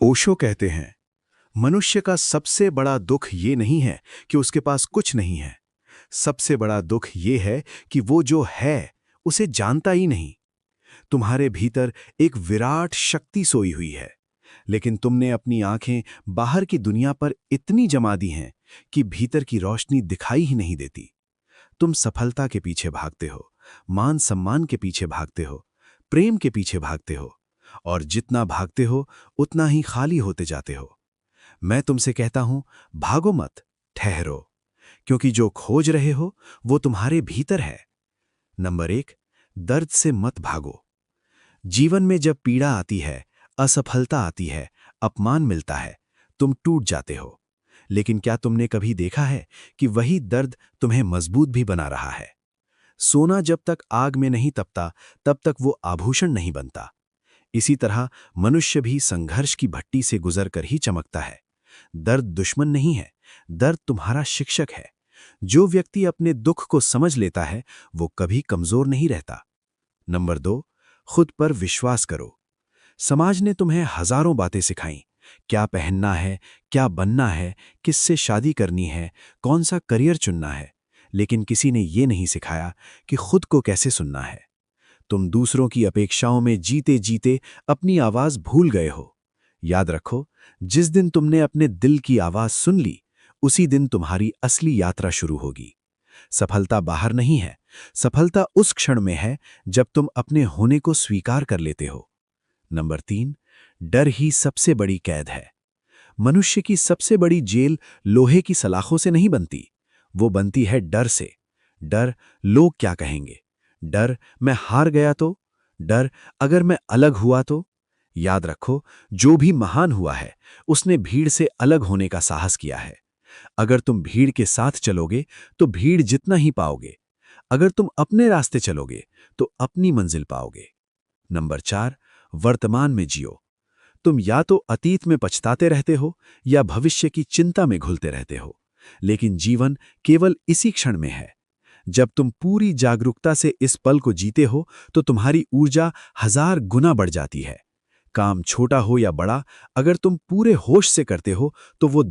ओशो कहते हैं, मनुष्य का सबसे बड़ा दुख ये नहीं है कि उसके पास कुछ नहीं है। सबसे बड़ा दुख ये है कि वो जो है उसे जानता ही नहीं। तुम्हारे भीतर एक विराट शक्ति सोई हुई है, लेकिन तुमने अपनी आंखें बाहर की दुनिया पर इतनी जमा दी हैं कि भीतर की रोशनी दिखाई ही नहीं देती। तुम सफलता के पीछे भागते हो, मान सम्मान के पीछे भागते हो, प्रेम के पीछे भागते हो, और जितना भागते हो उतना ही खाली होते जाते हो। मैं तुमसे कहता हूं, भागो मत, ठहरो, क्योंकि जो खोज रहे हो वो तुम्हारे भीतर है। नंबर 1, दर्द से मत भागो। जीवन में जब पीड़ा आती है, असफलता आती है, अपमान मिलता है, तुम टूट जाते हो। लेकिन क्या तुमने कभी देखा है कि वही दर्द तुम्हें मजबूत भी बना रहा है? सोना जब तक आग में नहीं तपता, तब तक वो आभूषण नहीं बनता। इसी तरह मनुष्य भी संघर्ष की भट्टी से गुजरकर ही चमकता है। दर्द दुश्मन नहीं है, दर्द तुम्हारा शिक्षक है। जो व्यक्ति अपने दुख को समझ लेता है, वो कभी कमजोर नहीं रहता। नंबर 2, खुद पर विश्वास करो। समाज ने तुम्हें हजारों बातें सिखाई, क्या पहनना है, क्या बनना है, किससे शादी करनी है, कौन सा करियर चुनना है, लेकिन किसी ने ये नहीं सिखाया कि खुद को कैसे सुनना है। तुम दूसरों की अपेक्षाओं में जीते जीते अपनी आवाज भूल गए हो। याद रखो, जिस दिन तुमने अपने दिल की आवाज सुन ली, उसी दिन तुम्हारी असली यात्रा शुरू होगी। सफलता बाहर नहीं है, सफलता उस क्षण में है जब तुम अपने होने को स्वीकार कर लेते हो। नंबर 3, डर ही सबसे बड़ी कैद है। मनुष्य की सबसे बड़ी जेल लोहे की सलाखों से नहीं बनती, वो बनती है डर से। डर, लोग क्या कहेंगे? डर, मैं हार गया तो? डर, अगर मैं अलग हुआ तो? याद रखो, जो भी महान हुआ है, उसने भीड़ से अलग होने का साहस किया है। अगर तुम भीड़ के साथ चलोगे, तो भीड़ जितना ही पाओगे। अगर तुम अपने रास्ते चलोगे, तो अपनी मंजिल पाओगे। नंबर 4, वर्तमान में जियो। तुम या तो अतीत में पछताते रहते हो या भविष्य की चिंता में घुलते रहते हो, लेकिन जीवन केवल इसी क्षण में है। जब तुम पूरी जागरूकता से इस पल को जीते हो, तो तुम्हारी ऊर्जा 1000 गुना बढ़ जाती है। काम छोटा हो या बड़ा, अगर तुम पूरे होश से करते हो, तो वो